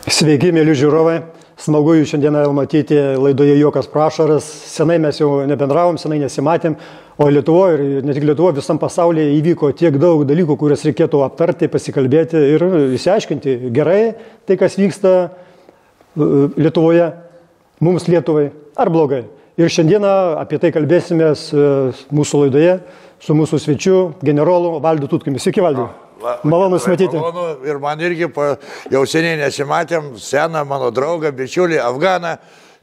Sveiki, mėly žiūrovai. Smagu jūs šiandieną matyti laidoje Juokas pro ašaras. Senai mes jau nebendravom, senai nesimatėm, o Lietuvoje ir ne tik Lietuvoje, visam pasaulyje įvyko tiek daug dalykų, kurias reikėtų aptarti, pasikalbėti ir išsiaiškinti gerai tai, kas vyksta Lietuvoje, mums Lietuvai, ar blogai. Ir šiandieną apie tai kalbėsimės mūsų laidoje su mūsų svečiu, generolu Valdu Tutkumi. Sveiki, Valdu. Malonu matyti. Malonu ir man irgi jau seniai nesimatėm, seną mano draugą, bičiulį, Afganą.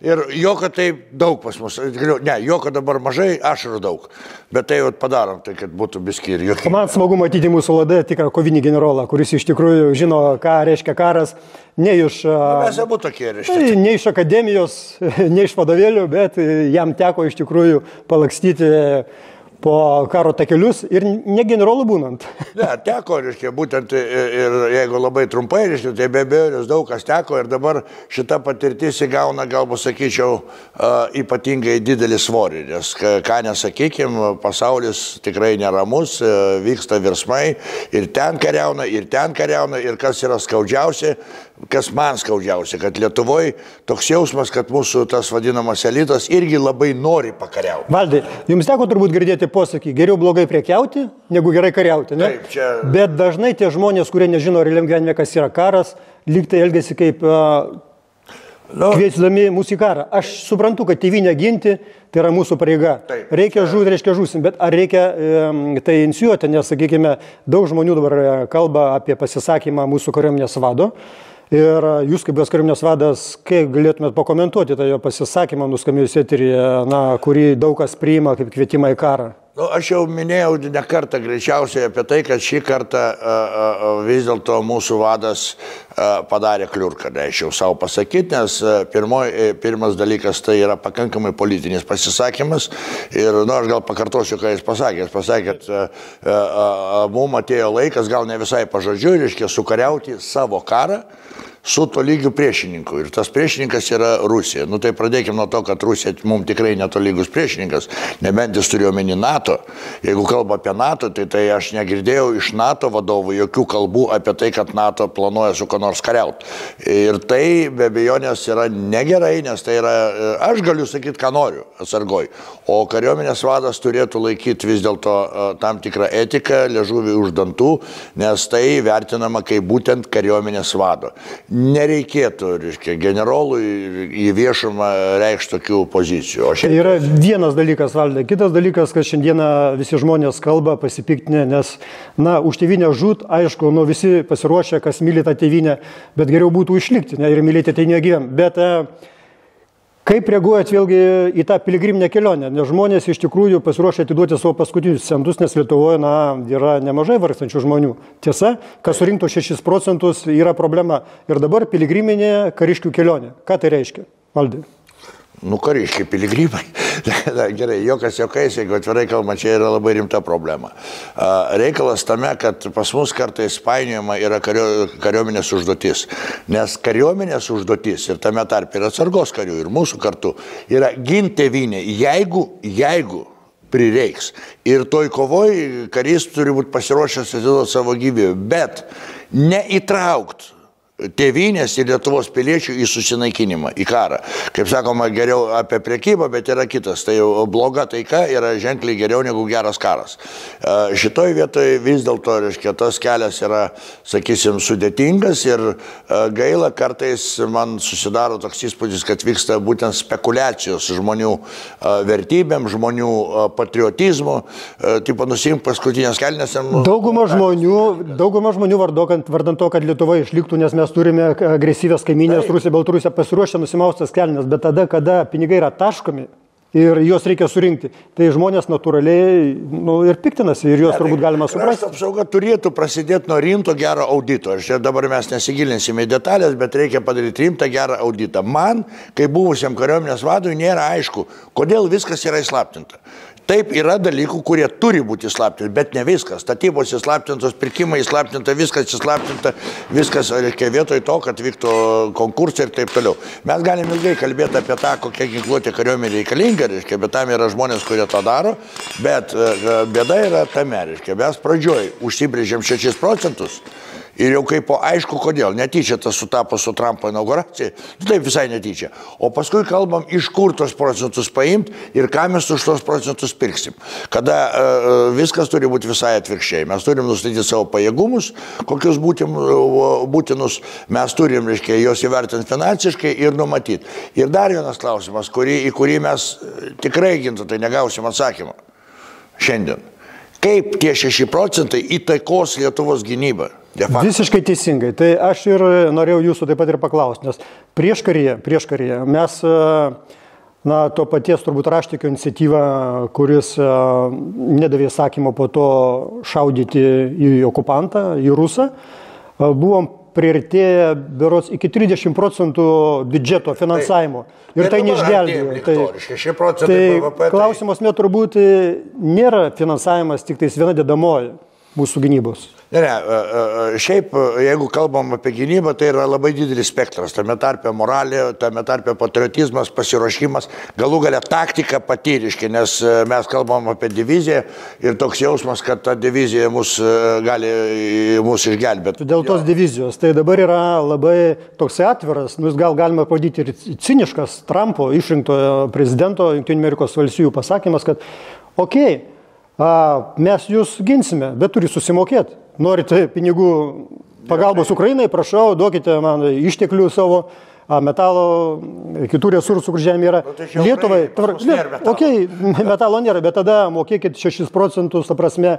Ir jokio tai daug pas mus. Ne, jokio dabar mažai, ašarų daug. Bet tai padarom, tai kad būtų biski ir jokio. Man smagu matyti mūsų laidoje tikrą kovinį generolą, kuris iš tikrųjų žino, ką reiškia karas. Ne iš, mes abu tokie reiškia. Ne iš akademijos, ne iš vadovėlių, bet jam teko iš tikrųjų palakstyti po karo takelius ir ne generolų būnant. Ne, teko, reiškia, būtent ir jeigu labai trumpai, reiškia, tai be abejo, daug kas teko ir dabar šita patirtis įgauna, galbūt sakyčiau, ypatingai didelį svorį, nes ką nesakykim, pasaulis tikrai neramus, vyksta virsmai ir ten kariauna, ir kas yra skaudžiausia, kas man skaudžiausia, kad Lietuvoje toks jausmas, kad mūsų tas vadinamas elitas irgi labai nori pakariauti. Valdai, jums teko turbūt girdėti posakį, geriau blogai prekiauti, negu gerai kariauti, ne? Taip, čia... Bet dažnai tie žmonės, kurie nežino realiam gyvenime, kas yra karas, lyg tai elgiasi kaip kviesdami mūsų į karą. Aš suprantu, kad tėvynę ginti, tai yra mūsų pareiga. Taip, reikia žūti, reiškia žūsim, bet ar reikia tai inicijuoti, nes, sakykime, daug žmonių dabar kalba apie pasisakymą mūsų kariuomenės vado. Ir jūs, kaip buvęs kariuomenės vadas, kaip galėtumėt pakomentuoti tą jo pasisakymą nuskambėjus eteryje, kurį daug kas priima kaip kvietimą į karą? Aš jau minėjau ne kartą greičiausiai apie tai, kad šį kartą vis dėlto mūsų vadas padarė kliurką, leisčiau savo pasakyti, nes pirmas dalykas tai yra pakankamai politinis pasisakymas ir, aš gal pakartosiu, ką jis pasakė. Jis pasakė, kad mums atėjo laikas, gal ne visai pažodžiui, reiškia sukariauti savo karą su tolygiu priešininku. Ir tas priešininkas yra Rusija. Tai pradėkime nuo to, kad Rusija mums tikrai netolygus priešininkas, nebent jis turi omeny NATO. Jeigu kalba apie NATO, tai aš negirdėjau iš NATO vadovų jokių kalbų apie tai, kad NATO planuoja su ko nors kariauti. Ir tai be abejonės yra negerai, nes tai yra, aš galiu sakyti, ką noriu, atsargoj. O kariuomenės vadas turėtų laikyti vis dėlto tam tikrą etiką, liežuvį už dantų, nes tai vertinama kaip būtent kariuomenės vado. Nereikėtų, reiškia, generolui į viešumą reikšti tokių pozicijų. Tai yra vienas dalykas, Valdai. Kitas dalykas, kad šiandieną visi žmonės kalba pasipiktinę, nes, už tėvynę žūt, aišku, visi pasiruošę, kas myli tą tėvynę, bet geriau būtų išlikti ir mylėti tėvynę gyvent. Bet kaip reaguojat vėlgi į tą piligriminę kelionę? Nes žmonės iš tikrųjų pasiruošę atiduoti savo paskutinius centus, nes Lietuvoje yra nemažai vargstančių žmonių. Tiesa, kas surinktų 6% yra problema. Ir dabar piligriminė kariškių kelionė. Ką tai reiškia, Valdai? Kariškiai, piligrimai. Gerai, jokas jokais, jeigu atvirai kalbant, čia yra labai rimta problema. Reikalas tame, kad pas mus kartais painiojama yra kariuomenės užduotis. Nes kariuomenės užduotis ir tame tarpe yra atsargos karių ir mūsų kartu yra ginti tėvynę, jeigu prireiks. Ir toj kovoj karys turi būti pasiruošęs atiduoti savo gyvybę, bet neįtraukt tėvynės ir Lietuvos piliečių į susinaikinimą, į karą. Kaip sakoma, geriau apie prekybą, bet yra kitas. Tai jau bloga taika yra ženkliai geriau negu geras karas. Šitoj vietoje vis dėlto, reiškia, tas kelias yra, sakysim, sudėtingas ir gaila, kartais man susidaro toks įspūdis, kad vyksta būtent spekulacijos žmonių vertybėm, žmonių patriotizmu, tipo nusimk paskutinės kelnes. Dauguma žmonių vardant to, kad Lietuva išliktų, nes mes turime agresyvias kaimynės, Rusija, Baltarusija pasiruošę nusimaustas kelnes, bet tada, kada pinigai yra taškomi ir juos reikia surinkti, tai žmonės natūraliai ir piktinasi ir juos turbūt galima suprasti. Krašto apsauga turėtų prasidėti nuo rimto gero audito. Ir čia dabar mes nesigilinsime į detalės, bet reikia padaryti rimtą gerą auditą. Man, kaip buvusiam kariuomenės vadui, nėra aišku, kodėl viskas yra įslaptinta. Taip, yra dalykų, kurie turi būti įslaptinti, bet ne viskas. Statybos įslaptintos, pirkimai įslaptinta, viskas įslaptinta, viskas reikia vietoj to, kad vyktų konkursai ir taip toliau. Mes galim ilgai kalbėti apie tą, kokia ginkluotė kariuomenė reikalinga, reiškia, bet tam yra žmonės, kurie to daro, bet bėda yra tame, reiškia, mes pradžioj užsibrėžėm 6% Ir jau kaip aišku, kodėl. Netyčia tas sutapo su Trumpo inauguracija. Taip visai netyčia. O paskui kalbam, iš kur tos procentus paimti ir ką mes už tos procentus pirksim. Kada viskas turi būti visai atvirkščiai. Mes turim nustatyti savo pajėgumus, kokius būtinus. Mes turim, reiškia, juos įvertinti finansiškai ir numatyti. Ir dar vienas klausimas, į kurį mes tikrai Gintautai negausim atsakymą šiandien. Kaip tie 6 procentai įtakos Lietuvos gynybą? Visiškai teisingai. Tai aš ir norėjau jūsų taip pat ir paklausti, nes prieš karyje mes, to paties turbūt Raštikio iniciatyvą, kuris nedavė sakymo po to šaudyti į okupantą, į rusą, buvom priartėję berods iki 30% biudžeto finansavimo. Ir tai neišgelbėjo. Tai klausimas turbūt nėra finansavimas tik tais viena dedamoji mūsų gynybos. Ne, šiaip, jeigu kalbam apie gynybą, tai yra labai didelis spektras. Tame tarpe moralė, tame tarpe patriotizmas, pasiruošimas, galų galia taktika patyriškai, nes mes kalbam apie diviziją ir toks jausmas, kad ta divizija gali mus išgelbėti. Dėl tos divizijos, tai dabar yra labai toksai atviras, gal galima pavadinti ir ciniškas Trumpo išrinktojo prezidento Jungtinių Amerikos Valstijų pasakymas, kad mes jūs ginsime, bet turi susimokėti. Norite pinigų pagalbos Ukrainai, prašau, duokite man išteklių savo, metalo, kitų resursų, kur žemė yra. Lietuvai, metalo nėra, bet tada mokėkit 6 procentus, ta prasme,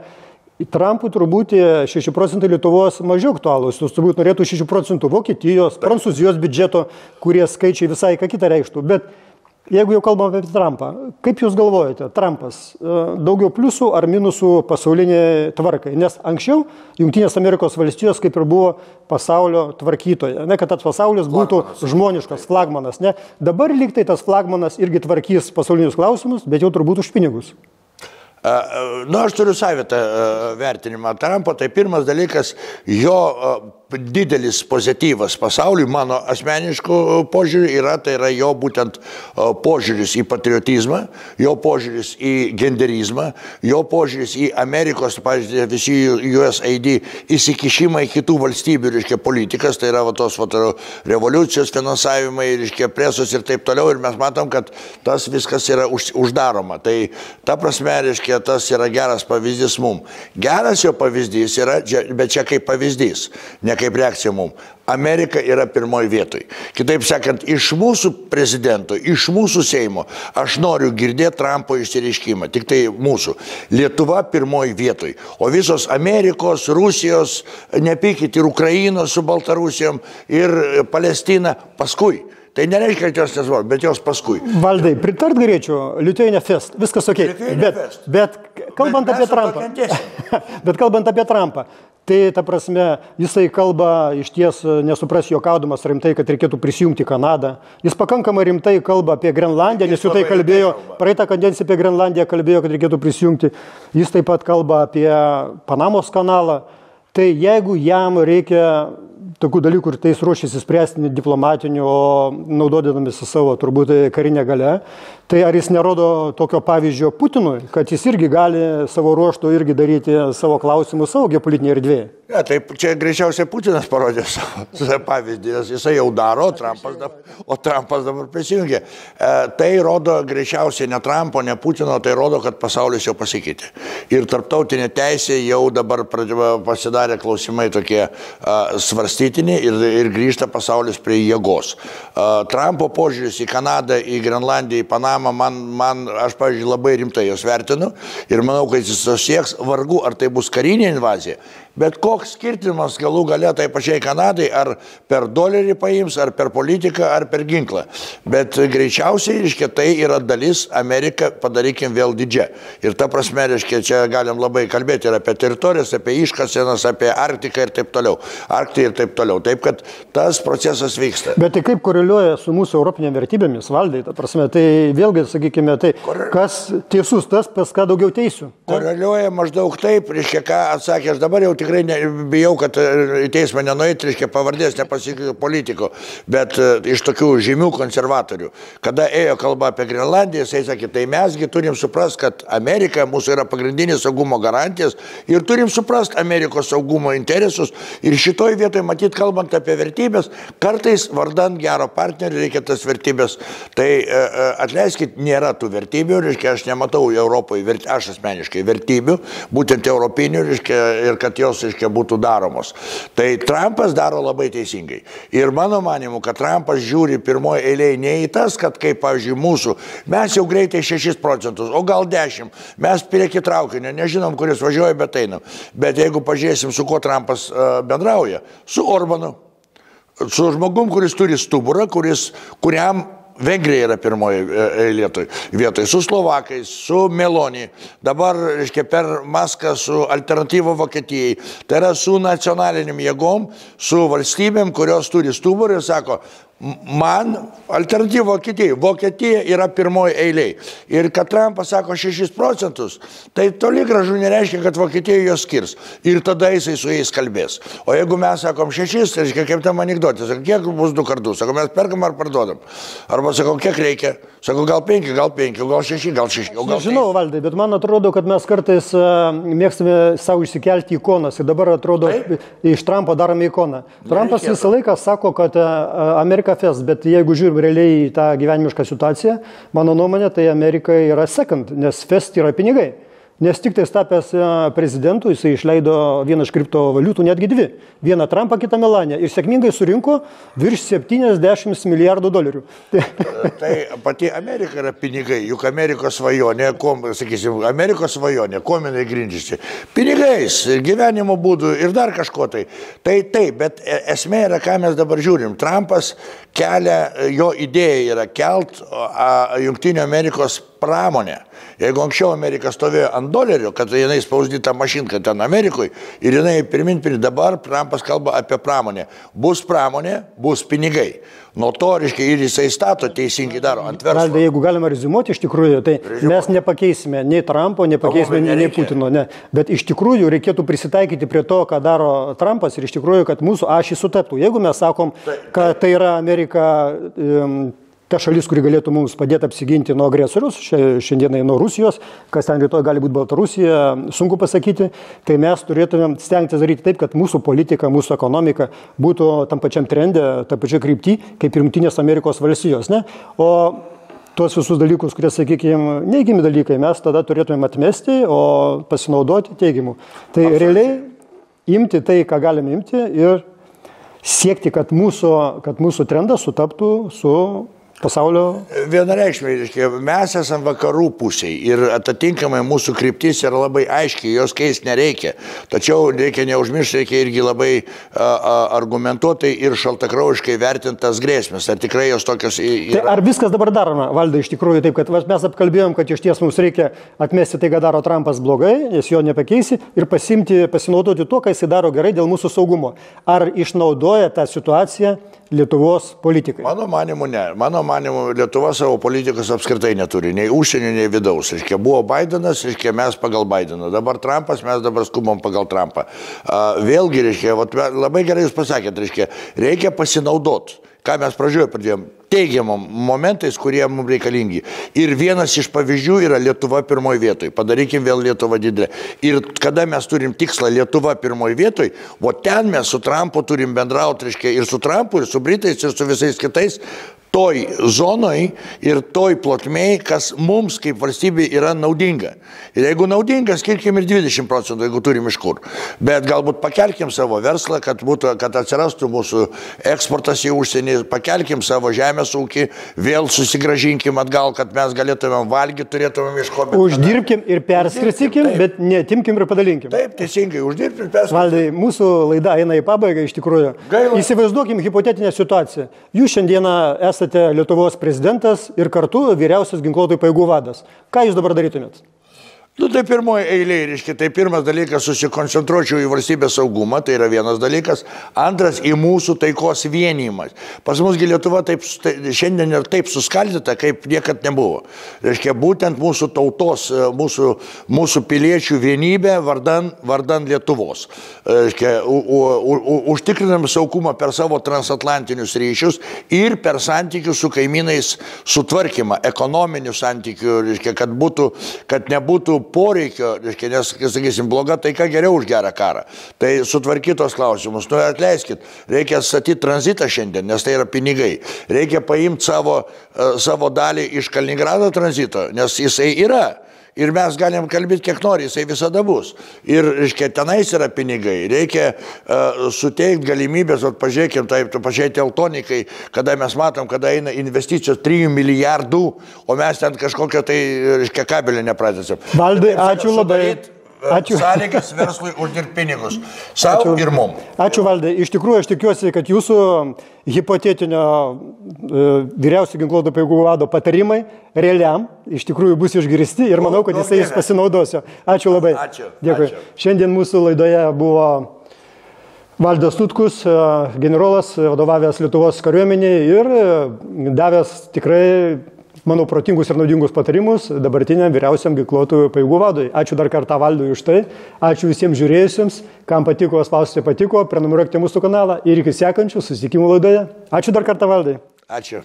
Trumpui turbūt 6 procentai Lietuvos mažiau aktualūs, jūs turbūt norėtų 6 procentų Vokietijos, Prancūzijos biudžeto, kurie skaičiai visai ką kitą reikštų, bet jeigu jau kalbame apie Trumpą, kaip jūs galvojate, Trumpas daugiau pliusų ar minusų pasaulinė tvarkai? Nes anksčiau Jungtinės Amerikos Valstijos kaip ir buvo pasaulio tvarkytoja, kad tas pasaulis būtų žmoniškas, flagmanas. Ne? Dabar lyg tai tas flagmanas irgi tvarkys pasaulinius klausimus, bet jau turbūt už pinigus. Aš turiu savitą vertinimą Trumpo. Tai pirmas dalykas, jo didelis pozityvas pasauliui, mano asmeniškų požiūrį tai yra jo būtent požiūris į patriotizmą, jo požiūris į genderizmą, jo požiūris į Amerikos, pavyzdžiui, visi USAID įsikišimą į kitų valstybių, reiškia, politikas, tai yra tos revoliucijos finansavimai, reiškia, presos ir taip toliau, ir mes matom, kad tas viskas yra uždaroma. Tai ta prasme, reiškia, tas yra geras pavyzdys mums. Geras jo pavyzdys yra, bet čia kaip pavyzdys, ne kaip reakcija mums. Amerika yra pirmoji vietoj. Kitaip sakant, iš mūsų prezidento, iš mūsų Seimo, aš noriu girdėti Trumpo išsireiškimą, tik tai mūsų. Lietuva pirmoji vietoj. O visos Amerikos, Rusijos, nepykit, ir Ukrainos su Baltarusijom, ir Palestina paskui. Tai nereiškia, kad jos nesvarbu, bet jos paskui. Valdai, pritart galėčiau, Lithuania Fest, viskas ok. Bet kalbant apie Trumpą, tai ta prasme, jisai kalba iš ties, nesupras juokaudamas rimtai, kad reikėtų prisijungti Kanadą. Jis pakankamai rimtai kalba apie Grenlandiją, nes jau tai kalbėjo, praeitą kadenciją apie Grenlandiją kalbėjo, kad reikėtų prisijungti. Jis taip pat kalba apie Panamos kanalą. Tai jeigu jam reikia tokių dalykų ir tai jis ruošiasi spręsti diplomatiniu, o naudodamasis savo turbūt karinę galę, tai ar jis nerodo tokio pavyzdžio Putinui, kad jis irgi gali savo ruožtų irgi daryti savo klausimus savo geopolitinėje erdvėje? Ja, taip, čia greičiausiai Putinas parodė savo pavyzdį, nes jisai jau daro, o Trumpas dabar prisijungė. Tai rodo greičiausiai ne Trumpo, ne Putino, tai rodo, kad pasaulis jau pasikeitė. Ir tarptautinė teisė jau dabar pasidarė klausimai tokie svarstytini ir grįžta pasaulis prie jėgos. Trumpo požiūris į Kanadą, į Grenlandiją, į Panamą, aš, pavyzdžiui, labai rimtai jos vertinu ir manau, kad jis sieks, vargu, ar tai bus karinė invazija. Bet koks skirtumas galų gale tai pačiai Kanadai, ar per dolerį paims, ar per politiką, ar per ginklą. Bet greičiausiai, reiškia, tai yra dalis Ameriką, padarykim vėl didžią. Ir ta prasme, reiškia, čia galim labai kalbėti ir apie teritorijas, apie iškasenas, apie Arktiką ir taip toliau. Arktį ir taip toliau. Taip, kad tas procesas vyksta. Bet tai kaip koreliuoja su mūsų europinėmis vertybėmis, Valdai, ta prasme, tai vėlgi, sakykime, tai kas teisus, tas pas ką daugiau teisių? Koreliuoja maždaug taip, reiškia, ką atsakė, aš dabar jau tikrai bijau, kad į teismą nenuėti, reiškia pavardės nepasikeitė politikų, bet iš tokių žymių konservatorių. Kada ėjo kalba apie Grenlandiją, jisai sakė, tai mesgi turim suprasti, kad Amerika mūsų yra pagrindinis saugumo garantijas ir turim suprasti Amerikos saugumo interesus ir šitoj vietoje, matyt, kalbant apie vertybės, kartais vardant gero partnerio reikia tas vertybės. Tai atleiskit, nėra tų vertybių, reiškia, aš nematau Europoje, aš asmeniškai vertybių, būtent europinių, reiškia, ir kad jos, reiškia, būtų daromos. Tai Trumpas daro labai teisingai. Ir mano manimu, kad Trumpas žiūri pirmoje eilėje ne į tas, kad kaip, pavyzdžiui, mūsų, mes jau greitai 6%, o gal 10%, mes prieki traukinio, nežinom, kuris važiuoja, bet einam. Bet jeigu pažiūrėsim, su kuo Trumpas bendrauja, su Orbanu, su žmogum, kuris turi stuburą, kuriam Vengrija yra pirmoje vietoje, su Slovakais, su Meloni, dabar, reiškia, per Maską su alternatyva Vokietijai, tai yra su nacionaliniam jėgom, su valstybėm, kurios turi stuburą ir sako, man alternatyva Vokietija yra pirmoji eilėje. Ir kad Trumpas sako 6%, tai toli gražu nereiškia, kad Vokietija jos skirs. Ir tada jisai su jais kalbės. O jeigu mes sakom 6, tai reiškia, kaip tam anekdotė, sako, kiek bus 2 kartus, sako, mes perkam ar parduodam. Arba sako, kiek reikia, sako, gal 5, gal 6, gal 6. Nežinau, Valdai, bet man atrodo, kad mes kartais mėgstame savo išsikelti ikonas ir dabar atrodo, iš Trumpo darome ikoną. Trumpas visą laiką sako, kad Amerika fest, bet jeigu žiūrim realiai į tą gyvenimišką situaciją, mano nuomonė, tai Amerika yra second, nes fest yra pinigai. Nes tik tai tapęs prezidentu, jisai išleido vieną iš kriptovaliutų, netgi 2. Vieną Trumpą, kitą Melaniją. Ir sėkmingai surinko virš 70 milijardų dolerių. Tai pati Amerika yra pinigai, juk Amerikos svajonė, sakysim, Amerikos svajonė, kuom jinai grindžiasi? Pinigais, gyvenimo būdų ir dar kažko tai. Tai taip, bet esmė yra, ką mes dabar žiūrim. Trumpas kelia, jo idėja yra kelt Jungtinių Amerikos pramonę. Jeigu anksčiau Amerika stovėjo ant dolerio, kad jinai spausdyta mašinka ten Amerikoje ir jinai pirmin, dabar Trumpas kalba apie pramonę. Bus pramonė, bus pinigai. Nuo to, reiškia, ir jisai stato teisingai daro ant verslo. Valdai, jeigu galima reziumuoti, iš tikrųjų, tai mes nepakeisime nei Trumpo, nepakeisime nei Putino, ne. Bet iš tikrųjų reikėtų prisitaikyti prie to, ką daro Trumpas ir iš tikrųjų, kad mūsų ašys sutaptų. Jeigu mes sakom, kad tai yra Amerika ta šalis, kuri galėtų mums padėti apsiginti nuo agresorius, šiandienai nuo Rusijos, kas ten rytoj gali būti Baltarusija, sunku pasakyti, tai mes turėtumėm stengtis daryti taip, kad mūsų politika, mūsų ekonomika būtų tam pačiam trende, tam pačiam krypty, kaip ir Jungtinės Amerikos valstijos, ne? O tuos visus dalykus, kurie, sakykime, neigiami dalykai, mes tada turėtumėm atmesti, o pasinaudoti teigiamų. Tai realiai imti tai, ką galime imti ir siekti, kad mūsų trendas sutaptų su pasaulio. Vienareikšmiai, mes esam vakarų pusėje ir atitinkamai mūsų kryptis yra labai aiškiai, jos keisti nereikia. Tačiau reikia neužmiršti, reikia irgi labai argumentuotai ir šaltakraujiškai vertintas grėsmės. Ar tikrai jos tokios yra? Tai ar viskas dabar daroma, Valdai, iš tikrųjų taip, kad mes apkalbėjom, kad iš ties mums reikia atmesti tai, ką daro Trumpas blogai, nes jo nepakeisi, ir pasinaudoti to, ką jis daro gerai dėl mūsų saugumo. Ar išnaudoja tą situaciją Lietuvos politikai? Mano manimu, ne. Mano manimu, Lietuva savo politikos apskritai neturi, nei užsienio, nei vidaus. Reiškia, buvo Bidenas, reiškia, mes pagal Bideną. Dabar Trumpas, mes dabar skubom pagal Trumpą. Vėlgi, reiškia, labai gerai jūs pasakėt, reikia pasinaudoti. Ką mes pradžioje pradėjom, teigiamom momentais, kurie mums reikalingi. Ir vienas iš pavyzdžių yra Lietuva pirmoje vietoje. Padarykim vėl Lietuvą didelę. Ir kada mes turim tikslą Lietuva pirmoje vietoje, o ten mes su Trumpu turim bendrauti, reiškia, ir su Trumpu, ir su Britais, ir su visais kitais, toj zonoj ir toj plotmėj, kas mums kaip valstybė yra naudinga. Ir jeigu naudinga, skirkim ir 20%, jeigu turim iš kur. Bet galbūt pakelkim savo verslą, kad atsirastų mūsų eksportas į užsienį, pakelkim savo žemės ūkį, vėl susigražinkim atgal, kad mes galėtumėm valgyti, turėtumėm iš ko. Uždirbkim ir perskirstykim, bet netimkim ir padalinkim. Taip, teisingai, uždirbkim ir perskirstykim. Valdai, mūsų laida eina į pabaigą iš tikrųjų. Gaila. Įsivaizduokim hipotetinę situaciją. Jūs šiandieną esate Lietuvos prezidentas ir kartu vyriausias ginkluotųjų pajėgų vadas. Ką jūs dabar darytumėt? Nu, tai pirmoji eilė, reiškia, tai pirmas dalykas susikoncentruočiau į valstybės saugumą, tai yra vienas dalykas. Antras, į mūsų taikos vienijimas. Pas musgi Lietuva šiandien ir taip suskaldyta, kaip niekad nebuvo. Reiškia, būtent mūsų tautos, mūsų piliečių vienybė vardan Lietuvos. Reiškia, užtikrinam saugumą per savo transatlantinius ryšius ir per santykius su kaimynais sutvarkymą, ekonominių santykių, reiškia, kad nebūtų poreikio, reiškia, nes, sakysim, bloga taika geriau už gerą karą. Tai sutvarkytos klausimus. Nu, atleiskit, reikia statyti tranzitą šiandien, nes tai yra pinigai. Reikia paimti savo dalį iš Kaliningrado tranzito, nes jisai yra. Ir mes galim kalbėti kiek nori, jisai visada bus. Ir, reiškia, tenais yra pinigai. Reikia suteikti galimybės, pažiūrėkim, taip, pažiūrėti Teltonikai, kada mes matom, kada eina investicijos 3 milijardų, o mes ten kažkokio tai, reiškia, kabelį nepratęsim. Valdai, ačiū labai. Ačiū. Sąlygas verslui uždirbti pinigus. Savo ir mum. Ačiū, Valdai. Iš tikrųjų, aš tikiuosi, kad jūsų hipotetinio vyriausio ginkluotų pajėgų vado patarimai realiam iš tikrųjų bus išgirsti ir manau, kad jis pasinaudosiu. Ačiū labai. Ačiū. Dėkui. Ačiū. Šiandien mūsų laidoje buvo Valdas Tutkus, generolas, vadovavęs Lietuvos kariuomeniai ir davęs tikrai, manau, protingus ir naudingus patarimus dabartiniam vyriausiam ginkluotųjų pajėgų vadui. Ačiū dar kartą Valdui už tai. Ačiū visiems žiūrėjusiems. Kam patiko, spauskite patiko, prenumeruokite mūsų kanalą ir iki sekančių susitikimų laidoje. Ačiū dar kartą, Valdai. Ačiū.